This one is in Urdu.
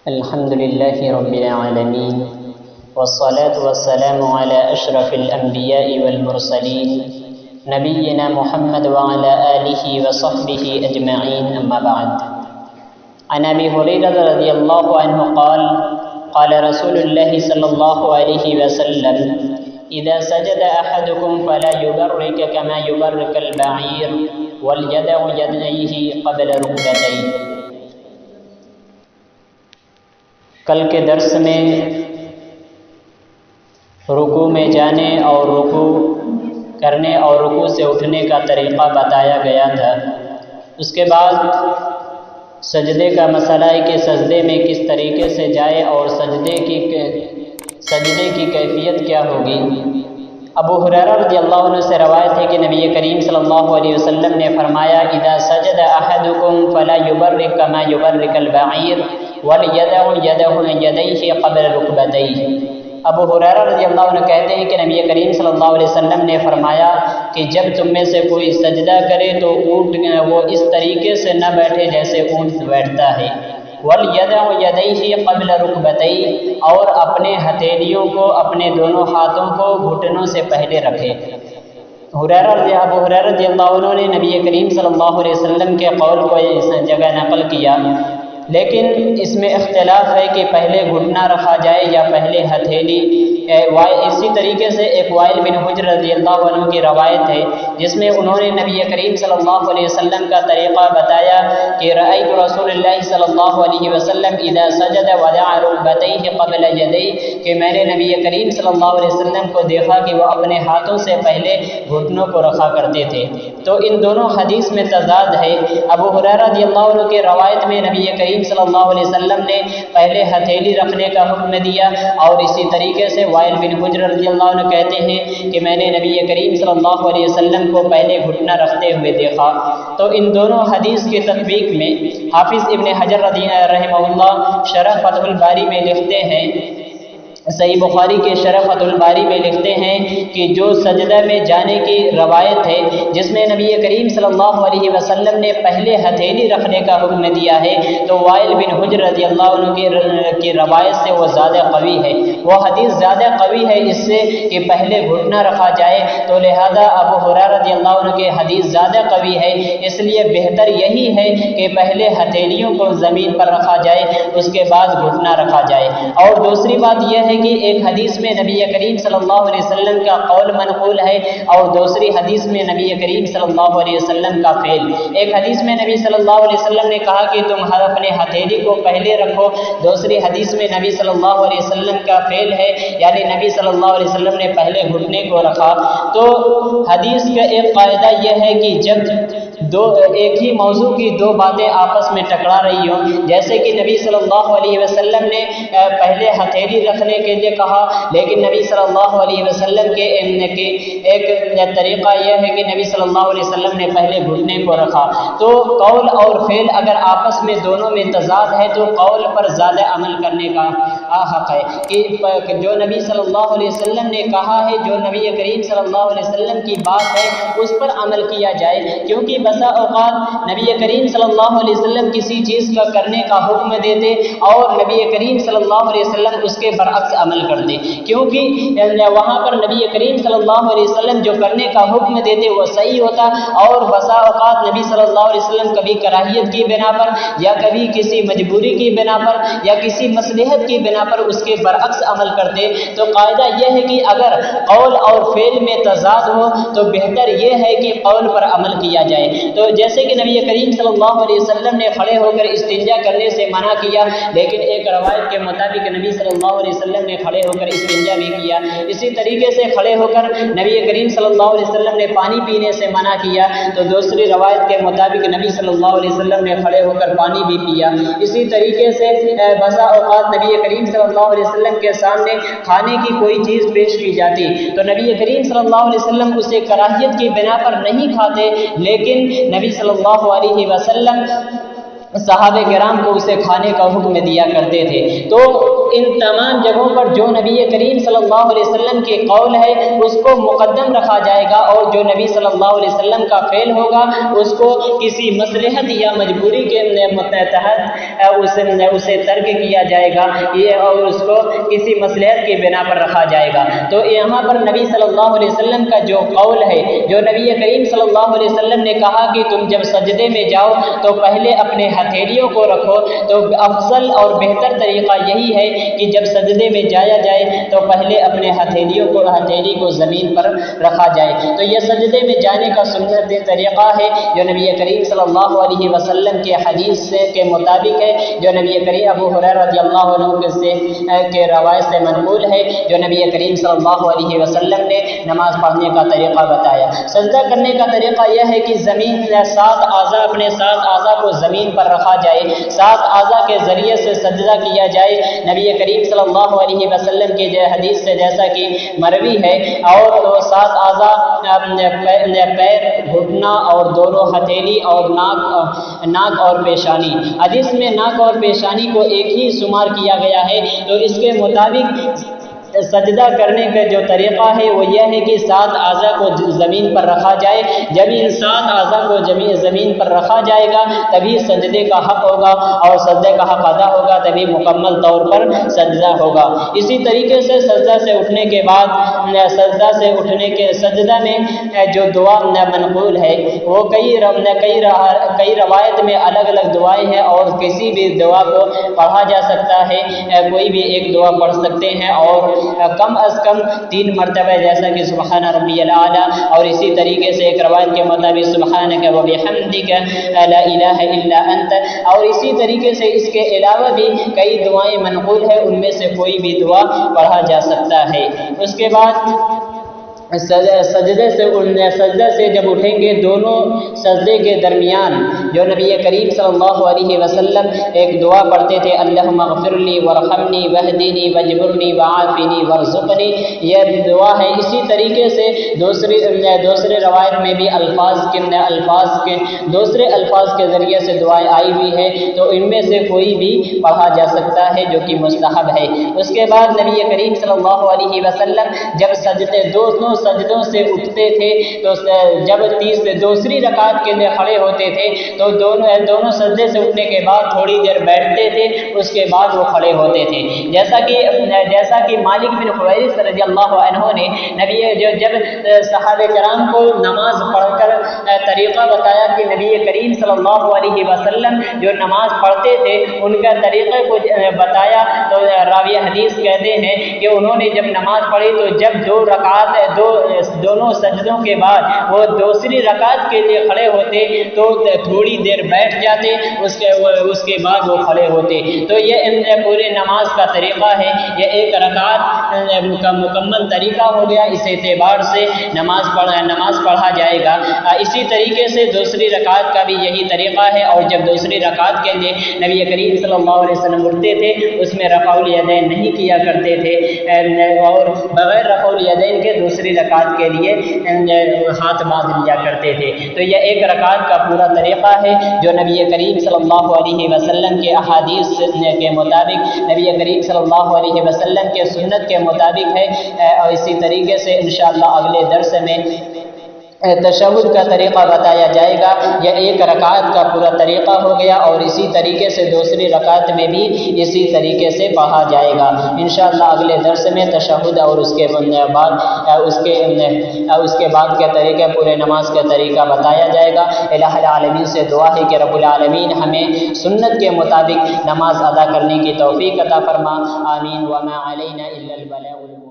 الحمد لله رب العالمين والصلاة والسلام على أشرف الأنبياء والمرسلين نبينا محمد وعلى آله وصحبه أجمعين أما بعد. عن أبي هريرة رضي الله عنه قال قال رسول الله صلى الله عليه وسلم إذا سجد أحدكم فلا يبرك كما يبرك البعير وليدع يديه قبل ركبتيه. کل کے درس میں رکوع میں جانے اور رکوع کرنے اور رکوع سے اٹھنے کا طریقہ بتایا گیا تھا. اس کے بعد سجدے کا مسئلہ ہے کہ سجدے میں کس طریقے سے جائے اور سجدے کی کیفیت کیا ہوگی. ابو ہریرہ رضی اللہ عنہ سے روایت ہے کہ نبی کریم صلی اللہ علیہ وسلم نے فرمایا اذا سجد احدکم فلا یبرک کما یبرک البعیر وَلْيَدَعُ يَدَهُ يَدَيْهِ قَبْلَ رُكْبَتَيْهِ. ابو ہریرہ رضی اللہ عنہ کہتے ہیں کہ نبی کریم صلی اللہ علیہ وسلم نے فرمایا کہ جب تم میں سے کوئی سجدہ کرے تو اونٹ وہ اس طریقے سے نہ بیٹھے جیسے اونٹ بیٹھتا ہے. وَلْيَدَعُ يَدَيْهِ قَبْلَ رُكْبَتَيْهِ، اور اپنے ہتھیلیوں کو اپنے دونوں ہاتھوں کو گھٹنوں سے پہلے رکھے. ابو ہریرہ رضی اللہ عنہ نے نبی کریم صلی اللہ علیہ وسلم کے قول کو اس جگہ نقل کیا، لیکن اس میں اختلاف ہے کہ پہلے گھٹنا رکھا جائے یا پہلے ہتھیلی. اسی طریقے سے ایک وائل بن حجر رضی اللہ عنہ کی روایت ہے جس میں انہوں نے نبی کریم صلی اللہ علیہ وسلم کا طریقہ بتایا کہ رأیت رسول اللہ صلی اللہ علیہ وسلم اذا سجد وضع ركبتيه قبل يديه، کہ میں نے نبی کریم صلی اللہ علیہ وسلم کو دیکھا کہ وہ اپنے ہاتھوں سے پہلے گھٹنوں کو رکھا کرتے تھے. تو ان دونوں حدیث میں تضاد ہے. ابو ہریرہ رضی اللہ عنہ کی روایت میں نبی کریم صلی اللہ علیہ وسلم نے پہلے ہتھیلی رکھنے کا حکم دیا، اور اسی طریقے سے وائل بن حجر رضی اللہ عنہ کہتے ہیں کہ میں نے نبی کریم صلی اللہ علیہ وسلم کو پہلے گھٹنا رکھتے ہوئے دیکھا. تو ان دونوں حدیث کی تطبیق میں حافظ ابن حجر رحمہ اللہ شرح فتح الباری میں لکھتے ہیں، صحیح بخاری کے شرح فتح الباری میں لکھتے ہیں کہ جو سجدہ میں جانے کی روایت ہے جس میں نبی کریم صلی اللہ علیہ وسلم نے پہلے ہتھیلی رکھنے کا حکم دیا ہے، تو وائل بن حجر رضی اللہ عنہ کی روایت سے وہ زیادہ قوی ہے. وہ حدیث زیادہ قوی ہے اس سے کہ پہلے گھٹنا رکھا جائے، تو لہذا ابو ہریرہ رضی اللہ عنہ کی حدیث زیادہ قوی ہے. اس لیے بہتر یہی ہے کہ پہلے ہتھیلیوں کو زمین پر رکھا جائے، اس کے بعد گھٹنا رکھا جائے. اور دوسری بات یہ ہے کہ ایک حدیث میں نبی کریم صلی اللہ علیہ وسلم کا قول منقول ہے اور دوسری حدیث میں نبی کریم صلی اللہ علیہ وسلم کا فعل. ایک حدیث میں نبی صلی اللہ علیہ وسلم نے کہا کہ تم اپنے ہتھیلی کو پہلے رکھو، دوسری حدیث میں نبی صلی اللہ علیہ وسلم کا فعل ہے، یعنی نبی صلی اللہ علیہ وسلم نے پہلے گھٹنے کو رکھا. تو حدیث کا ایک قاعدہ یہ ہے کہ جب ایک ہی موضوع کی دو باتیں آپس میں ٹکرا رہی ہوں، جیسے کہ نبی صلی اللہ علیہ وسلم نے پہلے ہتھیلی رکھنے کے لیے کہا، لیکن نبی صلی اللہ علیہ وسلم کے ایک طریقہ یہ ہے کہ نبی صلی اللہ علیہ وسلم نے پہلے گھٹنے کو رکھا. تو قول اور فعل اگر آپس میں دونوں میں تضاد ہے تو قول پر زیادہ عمل کرنے کا حق ہے کہ جو نبی صلی اللہ علیہ وسلم نے کہا ہے، جو نبی کریم صلی اللہ علیہ وسلم کی بات ہے اس پر عمل کیا جائے. کیونکہ بسا اوقات نبی کریم صلی اللہ علیہ وسلم کسی چیز کا کرنے کا حکم دیتے اور نبی کریم صلی اللہ علیہ وسلم اس کے برعکس عمل کرتے، کیونکہ وہاں پر نبی کریم صلی اللہ علیہ وسلم جو کرنے کا حکم دیتے وہ صحیح ہوتا، اور بسا اوقات نبی صلی اللہ علیہ وسلم کبھی کراہیت کی بنا پر یا کبھی کسی مجبوری کی بنا پر یا کسی مصلحت کی بنا پر اس کے برعکس عمل کرتے. تو قاعدہ یہ ہے کہ اگر قول اور فعل میں تضاد ہو تو بہتر یہ ہے کہ قول پر عمل کیا جائے. تو جیسے کہ نبی کریم صلی اللہ علیہ وسلم نے کھڑے ہو کر استنجا کرنے سے منع کیا، لیکن ایک روایت کے مطابق نبی صلی اللہ علیہ وسلم نے کھڑے ہو کر استنجا بھی کیا. اسی طریقے سے کھڑے ہو کر نبی کریم صلی اللہ علیہ وسلم نے پانی پینے سے منع کیا، تو دوسری روایت کے مطابق نبی صلی اللہ علیہ وسلم نے کھڑے ہو کر پانی بھی پیا. اسی طریقے سے بسا اوقات نبی کریم صلی اللہ علیہ وسلم کے سامنے کھانے کی کوئی چیز پیش کی جاتی تو نبی کریم صلی اللہ علیہ وسلم اسے کراہیت کی بنا پر نہیں کھاتے، لیکن نبی صلی اللہ علیہ وسلم صحابہ کرام کو اسے کھانے کا حکم دیا کرتے تھے. تو ان تمام جگہوں پر جو نبی کریم صلی اللہ علیہ وسلم کے قول ہے اس کو مقدم رکھا جائے گا، اور جو نبی صلی اللہ علیہ وسلم کا فعل ہوگا اس کو کسی مصلحت یا مجبوری کے تحت اسے ترک کیا جائے گا، اور اس کو کسی مصلحت کی بنا پر رکھا جائے گا۔ تو یہاں پر نبی صلی اللہ علیہ وسلم کا جو قول ہے، جو نبی کریم صلی اللہ علیہ وسلم نے کہا کہ تم جب سجدے میں جاؤ تو پہلے اپنے ہتھیلیوں کو رکھو، تو افضل اور بہتر طریقہ یہی ہے کہ جب سجدے میں جایا جائے تو پہلے اپنے ہتھیلی کو زمین پر رکھا جائے۔ تو یہ سجدے میں جانے کا سنت طریقہ ہے جو نبی کریم صلی اللہ علیہ وسلم کے حدیث کے مطابق ہے، جو نبی کریم ابو ہریرہ رضی اللہ عنہ کے روایت سے منقول ہے، جو نبی کریم صلی اللہ علیہ وسلم نے نماز پڑھنے کا طریقہ بتایا۔ سجدہ کرنے کا طریقہ یہ ہے کہ اپنے سات اعضاء کو زمین پر رکھا جائے، سات اعضاء کے ذریعے سے سجدہ کیا جائے۔ نبی کریم صلی اللہ علیہ وسلم کی حدیث سے جیسا کہ مروی ہے، اور وہ سات اعضاء پیر، گھٹنا اور دونوں ہتھیلی اور ناک اور پیشانی۔ حدیث میں ناک اور پیشانی کو ایک ہی شمار کیا گیا ہے، تو اس کے مطابق سجدہ کرنے کا جو طریقہ ہے وہ یہ ہے کہ سات اعضاء کو زمین پر رکھا جائے۔ جب ان سات اعضاء کو زمین پر رکھا جائے گا تبھی سجدے کا حق ہوگا، اور سجدے کا حق ادا ہوگا تبھی مکمل طور پر سجدہ ہوگا۔ اسی طریقے سے سجدہ سے اٹھنے کے بعد سجدہ میں جو دعا منقول ہے وہ کئی روایت میں الگ الگ دعائیں ہیں، اور کسی بھی دعا کو پڑھا جا سکتا ہے، کوئی بھی ایک دعا پڑھ سکتے ہیں، اور کم از کم 3 مرتبہ، جیسا کہ سبحان ربی الاعلیٰ، اور اسی طریقے سے ایک روایت کے مطابق سبحانک و بحمدک لا الہ الا انت، اور اسی طریقے سے اس کے علاوہ بھی کئی دعائیں منقول ہیں، ان میں سے کوئی بھی دعا پڑھا جا سکتا ہے۔ اس کے بعد سجدے سے جب اٹھیں گے، دونوں سجدے کے درمیان جو نبی کریم صلی اللہ علیہ وسلم ایک دعا پڑھتے تھے، اللہم اغفر لی ورحمنی واہدنی واجبرنی وعافنی وارزقنی، یہ دعا ہے۔ اسی طریقے سے دوسرے روایت میں بھی دوسرے الفاظ کے ذریعے سے دعائیں آئی ہوئی ہے، تو ان میں سے کوئی بھی پڑھا جا سکتا ہے جو کہ مستحب ہے۔ اس کے بعد نبی کریم صلی اللہ علیہ وسلم جب دونوں سجدوں سے اٹھتے تھے، تو جب دوسری رکعت کے لیے کھڑے ہوتے تھے تو دونوں سجدے سے اٹھنے کے بعد تھوڑی دیر بیٹھتے تھے، اس کے بعد وہ کھڑے ہوتے تھے۔ جیسا کہ مالک بن حویرث رضی اللہ عنہ نے جب صحابہ کرام کو نماز پڑھ کر طریقہ بتایا کہ نبی کریم صلی اللہ علیہ وسلم جو نماز پڑھتے تھے ان کا طریقے کو بتایا، تو راوی حدیث کہتے ہیں کہ انہوں نے جب نماز پڑھی تو جب دونوں سجدوں کے بعد وہ دوسری رکعت کے لیے کھڑے ہوتے تو تھوڑی دیر بیٹھ جاتے، اس کے بعد وہ کھڑے ہوتے۔ تو یہ پورے نماز کا طریقہ ہے، یہ ایک رکعت کا مکمل طریقہ ہو گیا، اس اعتبار سے نماز پڑھا جائے گا۔ اسی طریقے سے دوسری رکعت کا بھی یہی طریقہ ہے، اور جب دوسری رکعت کے لیے نبی کریم صلی اللہ علیہ وسلم اٹھتے تھے اس میں رفع الیدین نہیں کیا کرتے تھے، اور بغیر رفع الیدین کے دوسری رکعت کے لیے ہاتھ باندھ لیا کرتے تھے۔ تو یہ ایک رکعت کا پورا طریقہ ہے جو نبی کریم صلی اللہ علیہ وسلم کے احادیث کے مطابق، نبی کریم صلی اللہ علیہ وسلم کے سنت کے مطابق ہے۔ اور اسی طریقے سے انشاءاللہ اگلے درس میں تشہد کا طریقہ بتایا جائے گا۔ یہ ایک رکعت کا پورا طریقہ ہو گیا، اور اسی طریقے سے دوسری رکعت میں بھی اسی طریقے سے پڑھا جائے گا۔ انشاءاللہ اگلے درس میں تشہد اور اس کے بعد کے طریقے، پورے نماز کا طریقہ بتایا جائے گا۔ الہ العالمین سے دعا ہے کہ رب العالمین ہمیں سنت کے مطابق نماز ادا کرنے کی توفیق عطا فرما، آمین۔ وما علینا الا البلاغ۔